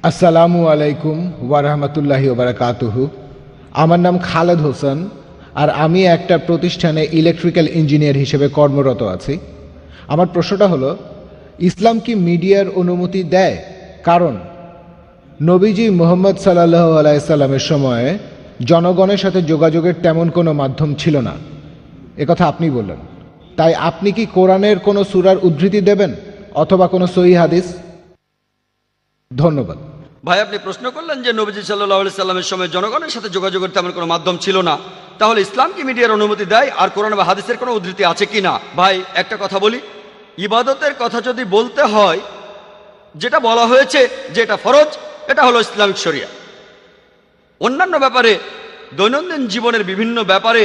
আসসালামু আলাইকুম ওয়ারহমতুল্লাহি ওবারাকাতুহু। আমার নাম খালেদ হোসেন, আর আমি একটা প্রতিষ্ঠানে ইলেকট্রিক্যাল ইঞ্জিনিয়ার হিসেবে কর্মরত আছি। আমার প্রশ্নটা হলো, ইসলাম কি মিডিয়ার অনুমতি দেয়? কারণ নবীজি মুহাম্মদ সাল্লাল্লাহু আলাইহি সাল্লামের সময়ে জনগণের সাথে যোগাযোগের তেমন কোনো মাধ্যম ছিল না, একথা আপনি বললেন। তাই আপনি কি কোরআনের কোনো সূরার উদ্ধৃতি দেবেন অথবা কোনো সহিহ হাদিস? ধন্যবাদ। ভাই, আপনি প্রশ্ন করলেন যে নবীজি সাল্লাল্লাহু আলাইহি সাল্লামের সময় জনগণের সাথে যোগাযোগের তেমন কোনো মাধ্যম ছিল না, তাহলে ইসলাম কি মিডিয়ার অনুমতি দেয় আর কোরআন বা হাদিসের কোনো উদ্ধৃতি আছে কি না? ভাই, একটা কথা বলি, ইবাদতের কথা যদি বলতে হয়, যেটা বলা হয়েছে যে এটা ফরজ, এটা হলো ইসলামিক শরিয়া। অন্যান্য ব্যাপারে, দৈনন্দিন জীবনের বিভিন্ন ব্যাপারে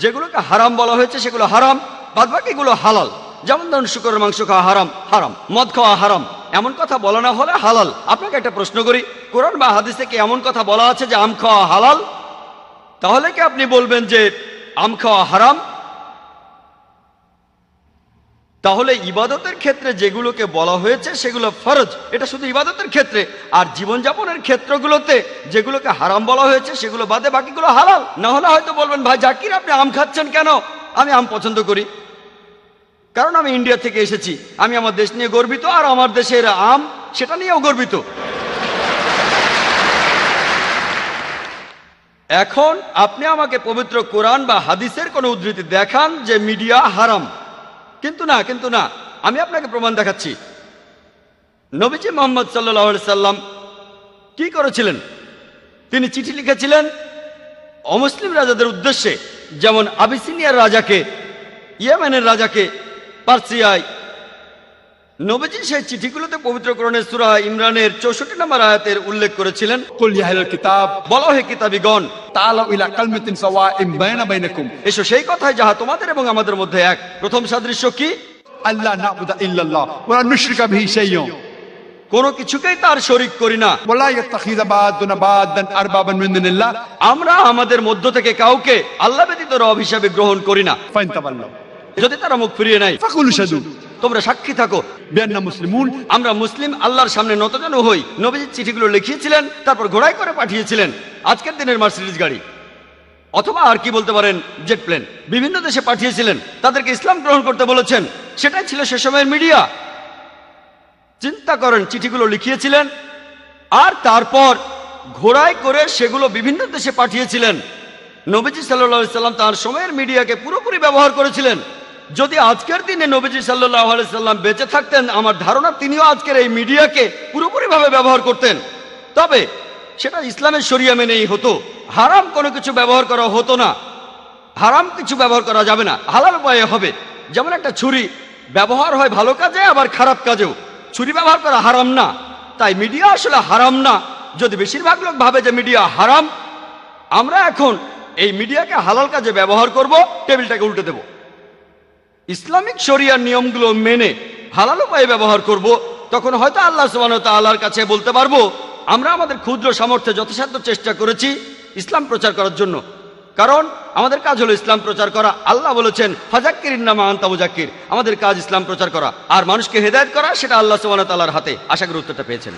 যেগুলোকে হারাম বলা হয়েছে সেগুলো হারাম, বাদবাকিগুলো হালাল। যেমন ধরুন, শুকরের মাংস খাওয়া হারাম, হারাম। মদ খাওয়া হারাম, এমন কথা বলা না হলে হালাল। আপনাকে একটা প্রশ্ন করি, কোরআন বা হাদিসে কি এমন কথা বলা আছে যে আম খাওয়া হালাল? তাহলে কি আপনি বলবেন যে আম খাওয়া হারাম? তাহলে ইবাদতের ক্ষেত্রে যেগুলোকে বলা হয়েছে সেগুলো ফরজ, এটা শুধু ইবাদতের ক্ষেত্রে। আর জীবনযাপনের ক্ষেত্রগুলোতে যেগুলোকে হারাম বলা হয়েছে সেগুলো বাদে বাকিগুলো হালাল। না হলে হয়তো বলবেন, ভাই জাকির, আপনি আম খাচ্ছেন কেন? আমি আম পছন্দ করি, কারণ আমি ইন্ডিয়া থেকে এসেছি, আমি আমার দেশ নিয়ে গর্বিত, আর আমার দেশের আম সেটা নিয়েও গর্বিত। এখন আপনি আমাকে পবিত্র কোরআন বা হাদিসের কোনো উদ্ধৃতি দেখান যে মিডিয়া হারাম। কিন্তু না, আমি আপনাকে প্রমাণ দেখাচ্ছি। নবীজি মুহাম্মদ সাল্লাল্লাহু আলাইহি সাল্লাম কি করেছিলেন? তিনি চিঠি লিখেছিলেন অমুসলিম রাজাদের উদ্দেশ্যে, যেমন আবিসিনিয়ার রাজাকে, ইয়েমেনের রাজাকে, পার্সিয়ায়। নবীজি সেই চিঠিগুলোতে পবিত্র কোরআনের সূরা ইমরানের 64 নম্বর আয়াতের উল্লেখ করেছিলেন, কুল ইয়া আহলাল কিতাব বলো হে কিতাবীগণ, তাআলাউ ইলা কালিমাতিন সাওয়াইন বাইনা বাইনাকুম, এসো সেই কথায় যাহা তোমাদের এবং আমাদের মধ্যে এক। প্রথম সাদৃশ্য কি? আল্লাহ না'বুদা ইল্লাল্লাহ ওয়া লা নুশরিকা বিহি শাইয়্যান, কোনো কিছুকেই তার শরীক করি না। ওয়া লা ইয়াত্তাখিযা বা'দুনা বা'দান আরবাবান মিন দুনিল্লাহ, আমরা আমাদের মধ্য থেকে কাউকে আল্লাহ ব্যতীত রব হিসাবে গ্রহণ করি না। ফাইন তাওয়াল্লাউ, যদি তারা মুখ ফিরিয়ে নেয়, ফাকুলু শাদু তোমরা সাক্ষী থাকো বিআন্না মুসলিমুন, আমরা মুসলিম, আল্লাহর সামনে নতজানু হই। নবীজি চিঠিগুলো লিখিয়েছিলেন, তারপর ঘোড়ায় করে পাঠিয়েছিলেন, আজকের দিনের মার্সিডিজ গাড়ি, অথবা আর কি বলতে পারেন, জেট প্লেন। বিভিন্ন দেশে পাঠিয়েছিলেন, তাদেরকে ইসলাম গ্রহণ করতে বলেছেন। সেটাই ছিল সে সময়ের মিডিয়া। চিন্তা করেন, চিঠিগুলো লিখিয়েছিলেন আর তারপর ঘোড়ায় করে সেগুলো বিভিন্ন দেশে পাঠিয়েছিলেন। নবীজি সাল্লাল্লাহু আলাইহি সাল্লাম তার সময়ের মিডিয়াকে পুরোপুরি ব্যবহার করেছিলেন। যদি আজকের দিনে নবীজি সাল্লাল্লাহু আলাইহি সাল্লাম বেঁচে থাকতেন, আমার ধারণা তিনিও আজকের এই মিডিয়াকে পুরোপুরিভাবে ব্যবহার করতেন। তবে সেটা ইসলামের শরিয়া মেনেই হতো, হারাম কোনো কিছু ব্যবহার করা হতো না। হারাম কিছু ব্যবহার করা যাবে না, হালাল উপায়ে হবে। যেমন একটা ছুরি ব্যবহার হয় ভালো কাজে, আবার খারাপ কাজেও। ছুরি ব্যবহার করা হারাম না, তাই মিডিয়া আসলে হারাম না। যদি বেশিরভাগ লোক ভাবে যে মিডিয়া হারাম, আমরা এখন এই মিডিয়াকে হালাল কাজে ব্যবহার করব, টেবিলটাকে উল্টে দেব। ইসলামিক শরিয়ার নিয়মগুলো মেনে হালাল উপায়ে ব্যবহার করব, তখন হয়তো আল্লাহ সুবহানাহু ওয়া তাআলার কাছে বলতে পারবো, আমরা আমাদের ক্ষুদ্র সামর্থ্যে যথাসাধ্য চেষ্টা করেছি ইসলাম প্রচার করার জন্য। কারণ আমাদের কাজ হলো ইসলাম প্রচার করা। আল্লাহ বলেছেন, ফাযাক্কির ইন্নামা আনতা মুযাক্কির, আমাদের কাজ ইসলাম প্রচার করা, আর মানুষকে হেদায়েত করা সেটা আল্লাহ সুবহানাহু ওয়া তাআলার হাতে। আশা করি উত্তরটা পেয়েছেন।